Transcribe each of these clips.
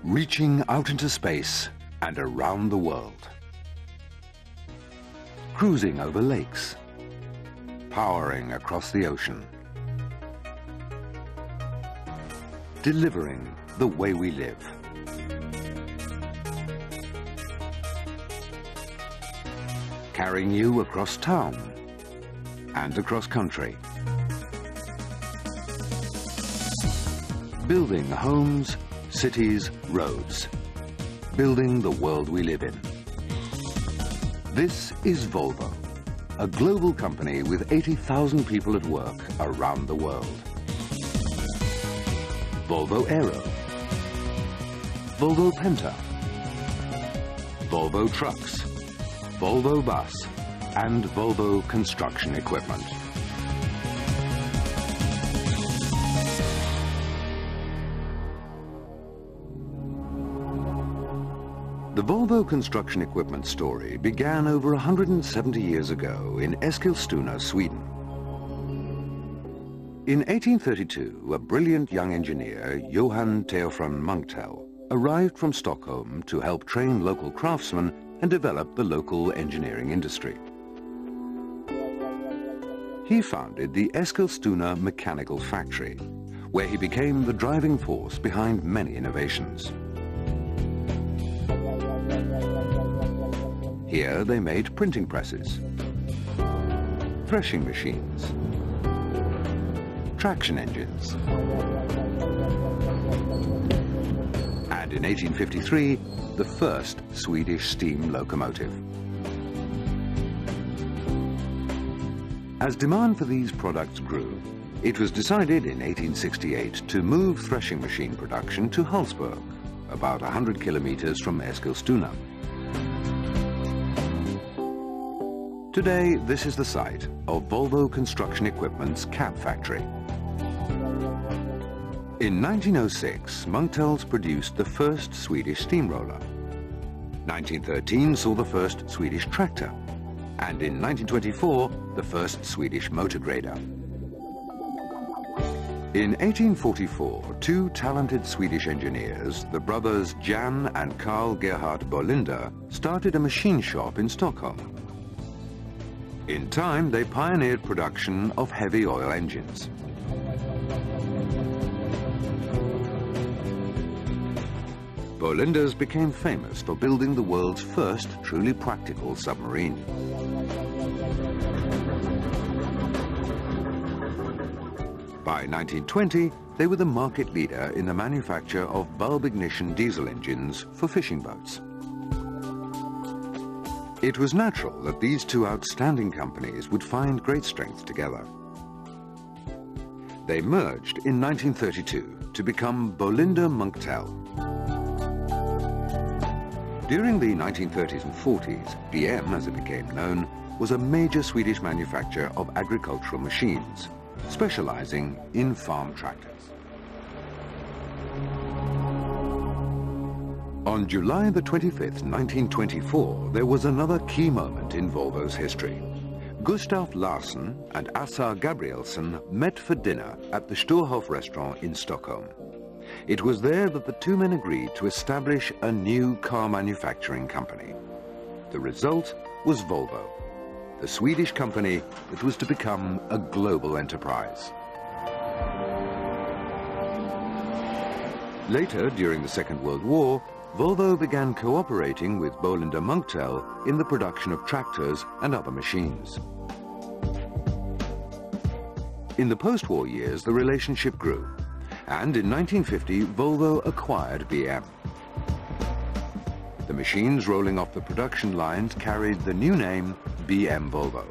reaching out into space and around the world. Cruising over lakes, powering across the ocean, delivering the way we live. Carrying you across town and across country. Building homes, cities, roads. Building the world we live in. This is Volvo, a global company with 80,000 people at work around the world. Volvo Aero, Volvo Penta, Volvo Trucks, Volvo Bus and Volvo Construction Equipment. The Volvo Construction Equipment story began over 170 years ago in Eskilstuna, Sweden. In 1832, a brilliant young engineer, Johan Theophran Munktel, arrived from Stockholm to help train local craftsmen and develop the local engineering industry. He founded the Eskilstuna Mechanical Factory, where he became the driving force behind many innovations. Here they made printing presses, threshing machines, traction engines, and in 1853, the first Swedish steam locomotive. As demand for these products grew, it was decided in 1868 to move threshing machine production to Hallsberg, about 100 kilometers from Eskilstuna. Today, this is the site of Volvo Construction Equipment's cab factory. In 1906, Munktels produced the first Swedish steamroller. 1913 saw the first Swedish tractor, and in 1924, the first Swedish motor grader. In 1844, two talented Swedish engineers, the brothers Jan and Carl Gerhard Bolinder, started a machine shop in Stockholm. In time, they pioneered production of heavy oil engines. Bolinders became famous for building the world's first truly practical submarine. By 1920, they were the market leader in the manufacture of bulb ignition diesel engines for fishing boats. It was natural that these two outstanding companies would find great strength together. They merged in 1932 to become Bolinder Munktel. During the 1930s and 40s, BM, as it became known, was a major Swedish manufacturer of agricultural machines, specializing in farm tractors. On July the 25th, 1924, there was another key moment in Volvo's history. Gustav Larsson and Assa Gabrielsson met for dinner at the Storhof restaurant in Stockholm. It was there that the two men agreed to establish a new car manufacturing company. The result was Volvo, the Swedish company that was to become a global enterprise. Later, during the Second World War, Volvo began cooperating with Bolinder Munktel in the production of tractors and other machines. In the post-war years, the relationship grew, and in 1950, Volvo acquired BM. The machines rolling off the production lines carried the new name BM Volvo.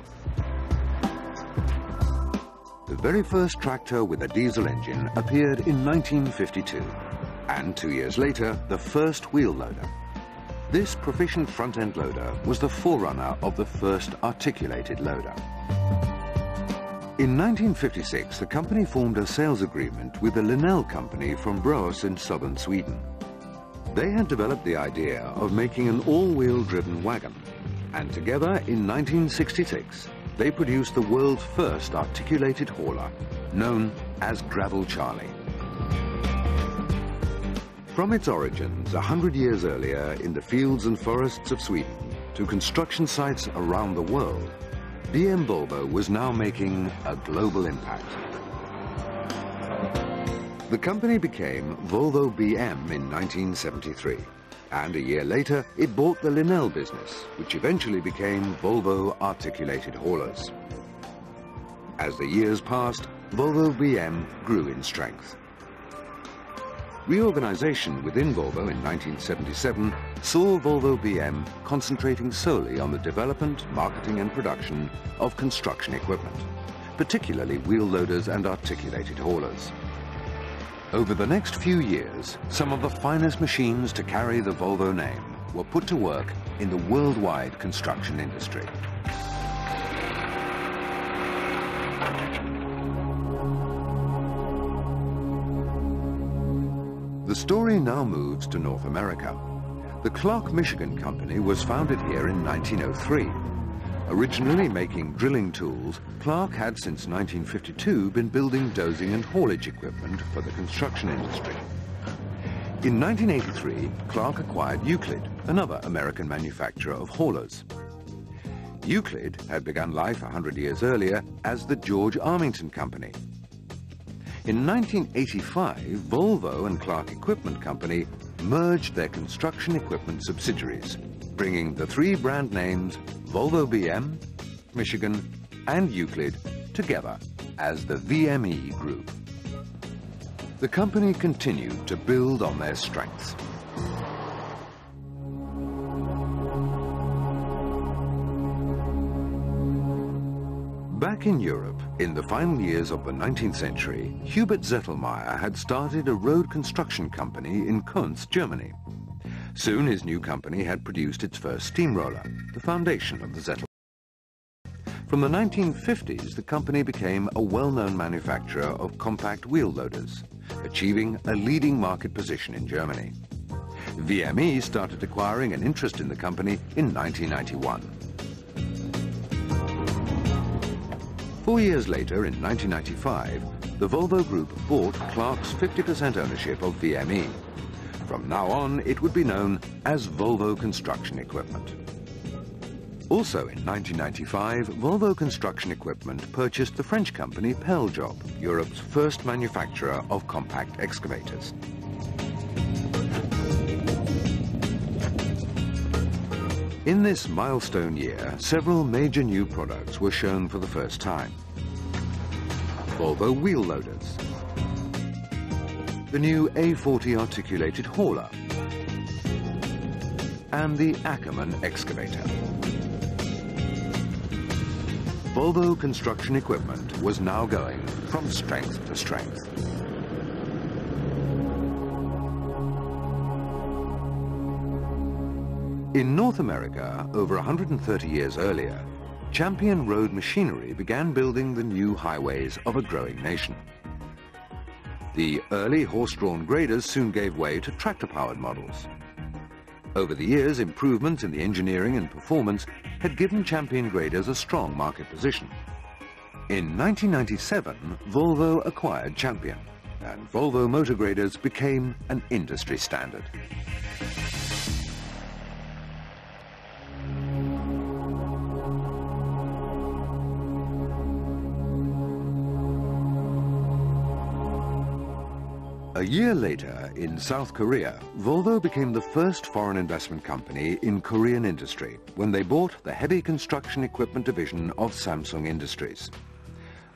The very first tractor with a diesel engine appeared in 1952. And 2 years later, the first wheel loader. This proficient front-end loader was the forerunner of the first articulated loader. In 1956, the company formed a sales agreement with the Linnell company from Borås in southern Sweden. They had developed the idea of making an all-wheel driven wagon, and together in 1966, they produced the world's first articulated hauler, known as Gravel Charlie. From its origins 100 years earlier in the fields and forests of Sweden to construction sites around the world, BM Volvo was now making a global impact. The company became Volvo BM in 1973, and a year later it bought the Linell business, which eventually became Volvo Articulated Haulers. As the years passed, Volvo BM grew in strength. Reorganization within Volvo in 1977 saw Volvo BM concentrating solely on the development, marketing and production of construction equipment, particularly wheel loaders and articulated haulers. Over the next few years, some of the finest machines to carry the Volvo name were put to work in the worldwide construction industry. The story now moves to North America. The Clark, Michigan company was founded here in 1903. Originally making drilling tools, Clark had since 1952 been building dozing and haulage equipment for the construction industry. In 1983, Clark acquired Euclid, another American manufacturer of haulers. Euclid had begun life 100 years earlier as the George Armington Company. In 1985, Volvo and Clark Equipment Company merged their construction equipment subsidiaries, bringing the three brand names Volvo BM, Michigan and Euclid together as the VME Group. The company continued to build on their strengths. Back in Europe, in the final years of the 19th century, Hubert Zettelmeier had started a road construction company in Kunz, Germany. Soon his new company had produced its first steamroller, the foundation of the Zettelmeier. From the 1950s, the company became a well-known manufacturer of compact wheel loaders, achieving a leading market position in Germany. VME started acquiring an interest in the company in 1991. 4 years later, in 1995, the Volvo Group bought Clark's 50% ownership of VME. From now on, it would be known as Volvo Construction Equipment. Also in 1995, Volvo Construction Equipment purchased the French company Peljob, Europe's first manufacturer of compact excavators. In this milestone year, several major new products were shown for the first time. Volvo wheel loaders, the new A40 articulated hauler, and the Ackermann excavator. Volvo Construction Equipment was now going from strength to strength. In North America, over 130 years earlier, Champion Road Machinery began building the new highways of a growing nation. The early horse-drawn graders soon gave way to tractor-powered models. Over the years, improvements in the engineering and performance had given Champion graders a strong market position. In 1997, Volvo acquired Champion, and Volvo motor graders became an industry standard. A year later, in South Korea, Volvo became the first foreign investment company in Korean industry when they bought the heavy construction equipment division of Samsung Industries.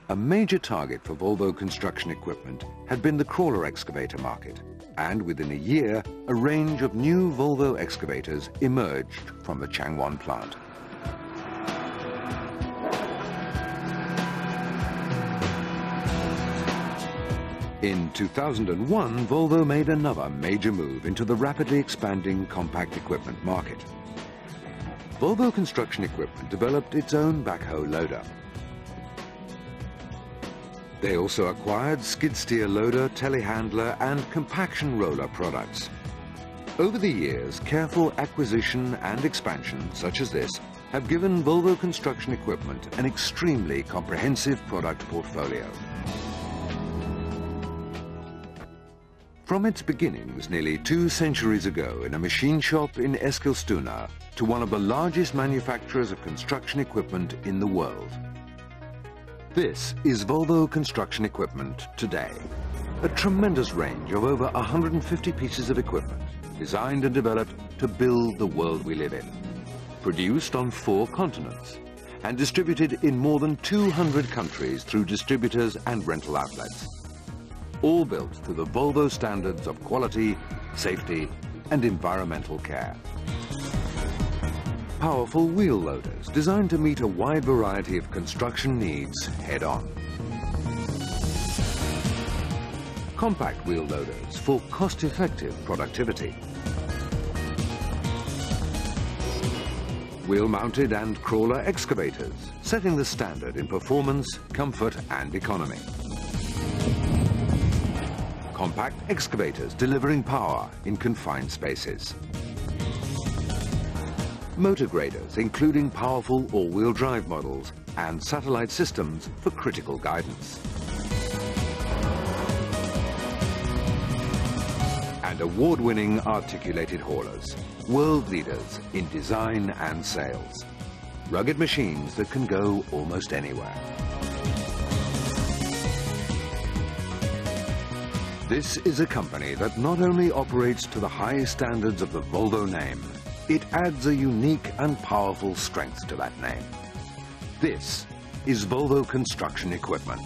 A major target for Volvo Construction Equipment had been the crawler excavator market, and within a year, a range of new Volvo excavators emerged from the Changwon plant. In 2001, Volvo made another major move into the rapidly expanding compact equipment market. Volvo Construction Equipment developed its own backhoe loader. They also acquired skid steer loader, telehandler and compaction roller products. Over the years, careful acquisition and expansion such as this have given Volvo Construction Equipment an extremely comprehensive product portfolio. From its beginnings nearly 2 centuries ago in a machine shop in Eskilstuna to one of the largest manufacturers of construction equipment in the world. This is Volvo Construction Equipment today. A tremendous range of over 150 pieces of equipment designed and developed to build the world we live in. Produced on 4 continents and distributed in more than 200 countries through distributors and rental outlets. All built to the Volvo standards of quality, safety and environmental care. Powerful wheel loaders designed to meet a wide variety of construction needs head-on. Compact wheel loaders for cost-effective productivity. Wheel-mounted and crawler excavators, setting the standard in performance, comfort and economy. Compact excavators delivering power in confined spaces. Motor graders, including powerful all-wheel drive models and satellite systems for critical guidance. And award-winning articulated haulers, world leaders in design and sales. Rugged machines that can go almost anywhere. This is a company that not only operates to the highest standards of the Volvo name, it adds a unique and powerful strength to that name. This is Volvo Construction Equipment.